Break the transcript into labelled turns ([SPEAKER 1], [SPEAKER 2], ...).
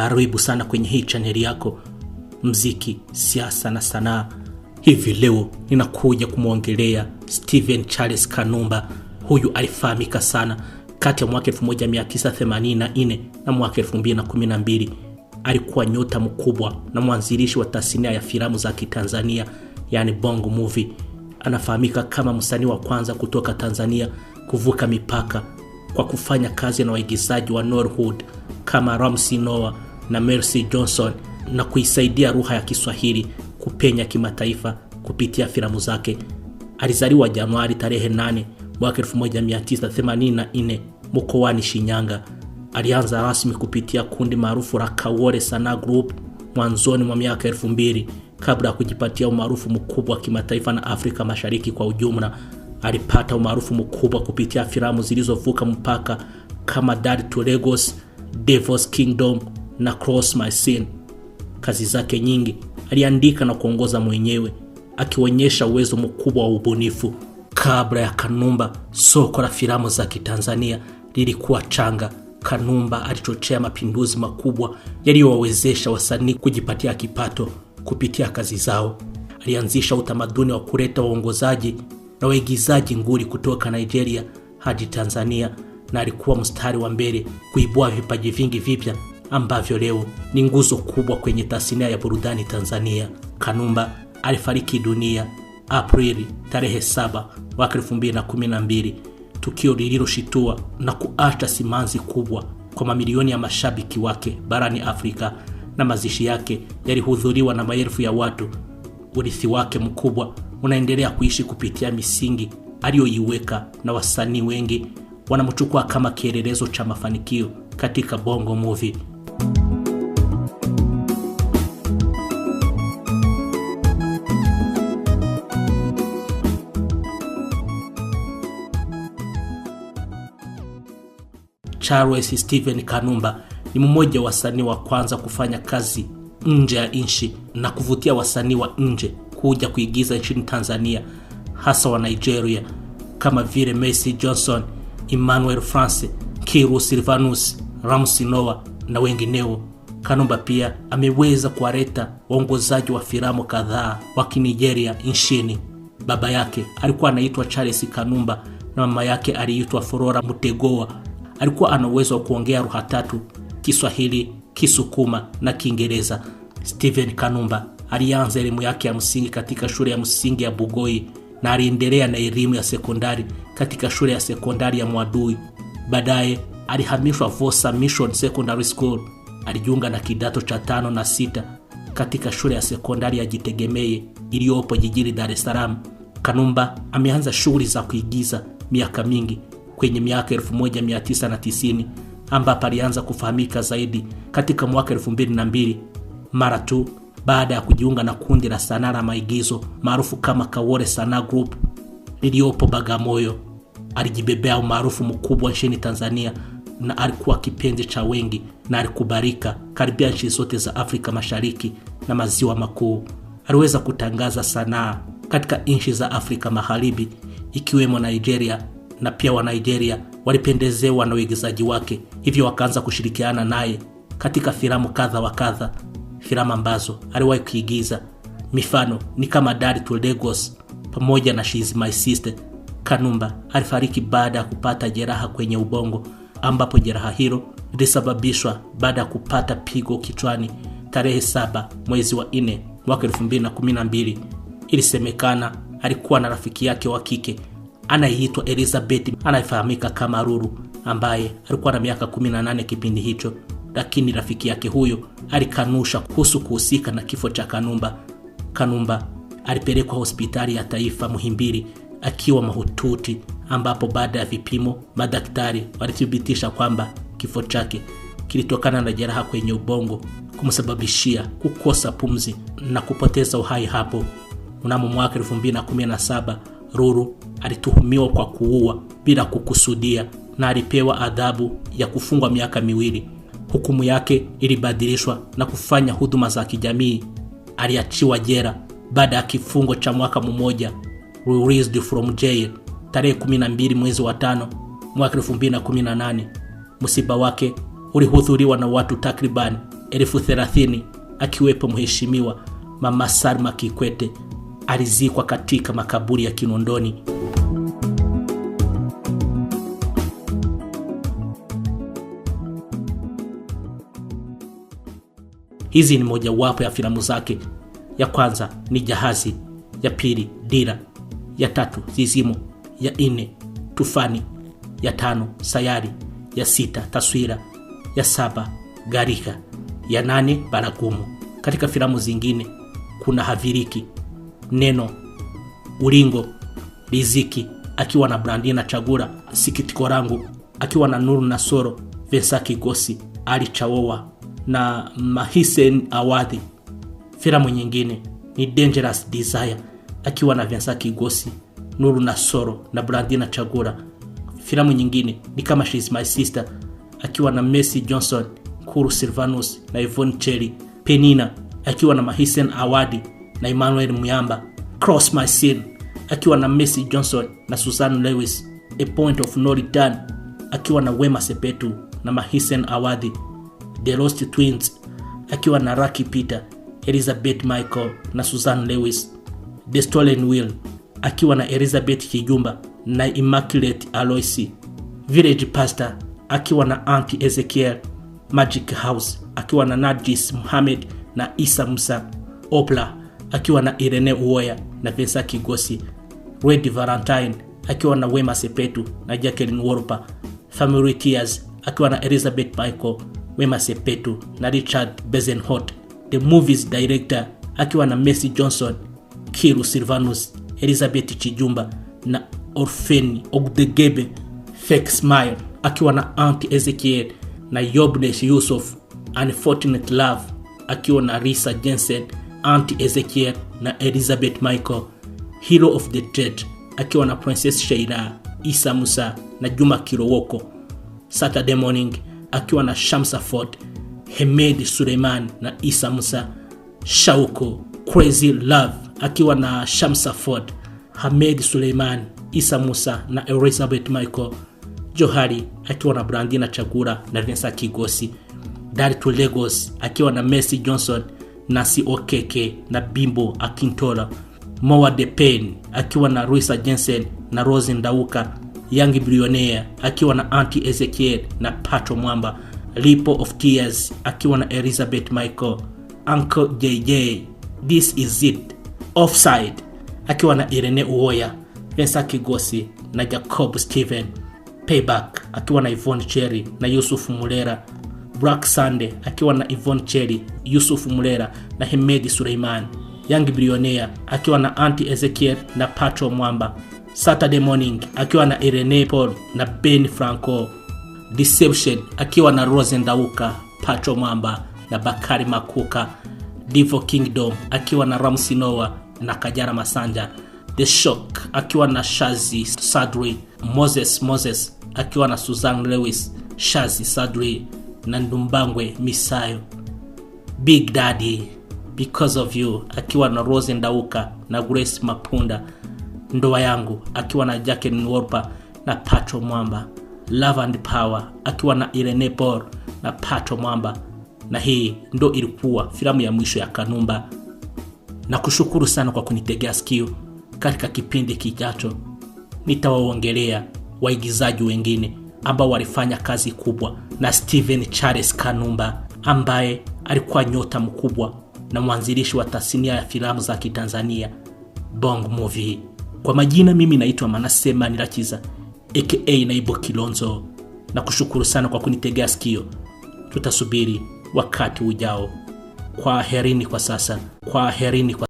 [SPEAKER 1] Karibu sana kwenye hii chaneli yako mziki, siasa na sanaa. Hivi leo ninakuja kumwongelea Steven Charles Kanumba. Huyu alifahamika sana kati ya mwaka 1984 na mwaka 2012. Alikuwa nyota mkubwa na mwanzilishi wa tasnia ya filamu za Kitanzania, yani Bongo Movie. Anafahamika kama msanii wa kwanza kutoka Tanzania kuvuka mipaka kwa kufanya kazi na waigizaji wa Nollywood kama Ramsey Noah na Mercy Johnson na kuisaidia lugha ya Kiswahili kupenya kimataifa kupitia filamu zake. Alizaliwa Januari tarehe 8 mwaka 1984 mkoani Shinyanga. Alianza rasmi kupitia kundi maarufu la Kawole Sanaa Group mwanzoni mwa miaka 2000 kabla ya kujipatia umaarufu mkubwa kimataifa na Afrika Mashariki kwa ujumla. Alipata umaarufu mkubwa kupitia filamu zilizovuka mpaka kama Daddy to Lagos, Devil's Kingdom na Cross My Sin. Kazi zake nyingi aliandika na kuongoza mwenyewe, akionyesha uwezo mkubwa wa ubunifu. Kabla ya Kanumba, soko la filamu za Kitanzania lilikuwa changa. Kanumba alichochea mapinduzi makubwa yaliyowawezesha wasanii kujipatia kipato kupitia kazi zao. Alianzisha utamaduni wa kuleta waongozaji na waigizaji nguli kutoka Nigeria hadi Tanzania, na alikuwa mstari wa mbele kuibua vipaji vingi vipya ambavyo leo ni nguzo kubwa kwenye tasnia ya burudani Tanzania. Kanumba alifariki dunia Aprili tarehe 7 mwaka 2012, tukio lililoshitua na kuacha simanzi kubwa kwa mamilioni ya mashabiki wake barani Afrika, na mazishi yake yalihudhuriwa na maelfu ya watu. Urithi wake mkubwa unaendelea kuishi kupitia misingi aliyoiweka, na wasanii wengi wanamchukua kama kielelezo cha mafanikio katika Bongo Movie. Charles Steven Kanumba ni mmoja wa wasanii wa kwanza kufanya kazi nje ya nchi na kuvutia wasanii wa nje kuja kuigiza nchini Tanzania, hasa wa Nigeria kama vile Mercy Johnson, Emmanuel France, Kiru Silvanus, Ramsey Noah na wengineo. Kanumba pia ameweza kuwaleta waongozaji wa filamu kadhaa wa Nigeria nchini. Baba yake alikuwa anaitwa Charles Kanumba na mama yake aliitwa Flora Mutegoa. Alikuwa ana uwezo wa kuongea lugha tatu: Kiswahili, Kisukuma na Kiingereza. Steven Kanumba alianza elimu yake ya msingi katika shule ya msingi ya Bugoi na aliendelea na elimu ya sekondari katika shule ya sekondari ya Mwadui. Baadaye alihamishwa Vosa Mission Secondary School. Alijiunga na kidato cha 5 na 6 katika shule ya sekondari ya Jitegemee iliyopo jijini Dar es Salaam. Kanumba ameanza shughuli za kuigiza miaka mingi kwenye miaka 1990, ambapo alianza kufahamika zaidi katika mwaka 2002 mara tu baada ya kujiunga na kundi la sanaa la maigizo maarufu kama Kawole Sanaa Group liliopo Bagamoyo. Alijibebea umaarufu mkubwa nchini Tanzania na alikuwa kipenzi cha wengi, na alikubalika karibia nchi zote za Afrika Mashariki na Maziwa Makuu. Aliweza kutangaza sanaa katika nchi za Afrika Magharibi ikiwemo Nigeria, na pia wa Nigeria walipendezewa na uigizaji wake, hivyo wakaanza kushirikiana naye katika filamu kadha wa kadha, filamu ambazo aliwahi kuigiza. Mifano ni kama Daddy to Lagos pamoja na She's My Sister. Kanumba alifariki baada ya kupata jeraha kwenye ubongo, ambapo jeraha hilo lilisababishwa baada ya kupata pigo kichwani tarehe 7 mwezi wa 4 mwaka 2012. Ilisemekana alikuwa na rafiki yake wa kike anayeitwa Elizabeth, anayefahamika kama Ruru, ambaye alikuwa na miaka 18 kipindi hicho, lakini rafiki yake huyo alikanusha kuhusika na kifo cha Kanumba. Kanumba alipelekwa hospitali ya taifa Muhimbili akiwa mahututi, ambapo baada ya vipimo madaktari walithibitisha kwamba kifo chake kilitokana na jeraha kwenye ubongo kumsababishia kukosa pumzi na kupoteza uhai hapo. Mnamo mwaka 2017 Ruru alituhumiwa kwa kuua bila kukusudia na alipewa adhabu ya kufungwa miaka 2. Hukumu yake ilibadilishwa na kufanya huduma za kijamii. Aliachiwa jela baada ya kifungo cha mwaka mmoja, released from jail tarehe 12 mwezi wa 5 mwaka 2018. Msiba wake ulihudhuriwa na watu takriban 30,000 akiwepo mheshimiwa Mama Salma Kikwete alizikwa katika makaburi ya Kinondoni. Hizi ni mojawapo ya filamu zake. Ya kwanza ni Jahazi, ya pili Dira, ya tatu Zizimo, ya 4 Tufani, ya 5 Sayari, ya 6 Taswira, ya 7 Garika, ya 8 Baragumu. Katika filamu zingine kuna Haviriki, Neno, Ulingo, Riziki akiwa na Brandina Chagura, Sikitiko Langu akiwa na Nuru Nasoro, Vincent Kigosi, Ali Chawowa na Mahisen Awadhi. Filamu nyingine ni Dangerous Desire akiwa na Vincent Kigosi, Nuru Nasoro na Brandina Chagura. Filamu nyingine ni Kama She's My Sister akiwa na Mercy Johnson, Kuru Silvanus na Yvonne Cherry. Penina akiwa na Mahisen Awadhi na Emmanuel Muyamba. Cross My Sin akiwa na Mercy Johnson na Susan Lewis. A Point of No Return akiwa na Wema Sepetu na Mahisen Awadhi. The Lost Twins akiwa na Raki Peter, Elizabeth Michael na Susan Lewis. The Stolen Wheel akiwa na Elizabeth Kijumba na Immaculate Aloisi. Village Pastor akiwa na Auntie Ezekiel. Magic House akiwa na Narjis Muhammad na Isa Musa. Opla akiwa na Irene Uwoya na Vincent Kigosi. Red Valentine akiwa na Wema Sepetu na Jacqueline Wolper. Family Tears akiwa na Elizabeth Michael, Wema Sepetu na Richard Bezenhot. The Movies Director akiwa na Mercy Johnson, Kiru Silvanus, Elizabeth Chijumba na Orpheni Ogdegebe. Fake Smile akiwa na Auntie Ezekiel na Yobnesh Yusuf. Unfortunate Love akiwa na Risa Jensen, Auntie Ezekiel na Elizabeth Michael. Hero of the Church akiwa na Princess Sheila, Isa Musa na Juma Kirowoko. Saturday Morning akiwa na Shamsa Ford, Hemed Suleiman na Isa Musa. Shauko Crazy Love akiwa na Shamsa Ford, Hamed Suleiman, Isa Musa na Elizabeth Michael. Johari akiwa na Brandina Chagura na Vincent Kigosi. Dari to Lagos akiwa na Mercy Johnson, Nasi Okeke na Bimbo Akintola. Mowa de Pain akiwa na Risa Jensen na Rose Ndauka. Young Billionaire akiwa na Auntie Ezekiel na Pato Mwamba. Ripple of Tears akiwa na Elizabeth Michael. Uncle JJ, This Is It. Offside akiwa na Irene Uwoya, Vincent Kigosi na Jacob Steven. Payback akiwa na Yvonne Cherry na Yusuf Mulera. Black Sunday akiwa na Yvonne Cherry, Yusuf Mulera na Hemedi Suleiman. Young Billionaire akiwa na Auntie Ezekiel na Pato Mwamba. Saturday Morning akiwa na Irene Paul na Ben Franco. Deception akiwa na Rose Ndauka, Pato Mwamba na Bakari Makuka. Divo Kingdom akiwa na Ramsey Noah na Kajara Masanja. The Shock akiwa na Shazi Sadri. Moses akiwa na Susan Lewis, Shazi Sadri na Ndumbangwe Misayo. Big Daddy, Because of You akiwa na Rose Ndauka na Grace Mapunda. Ndoa Yangu akiwa na Jacqueline Wolper na Pato Mwamba. Love and Power akiwa na Irene Paul na Pato Mwamba. Na hii ndo ilikuwa filamu ya mwisho ya Kanumba. Na kushukuru sana kwa kunitegea sikio. Katika kipindi kijacho nitawaongelea waigizaji wengine ambao walifanya kazi kubwa na Steven Charles Kanumba, ambaye alikuwa nyota mkubwa na mwanzilishi wa tasnia ya filamu za Kitanzania Bongo Movie. Kwa majina mimi naitwa Manase Manirakiza aka Naibo Kilonzo. Na kushukuru sana kwa kunitegea sikio. Tutasubiri wakati ujao. Kwa herini kwa sasa.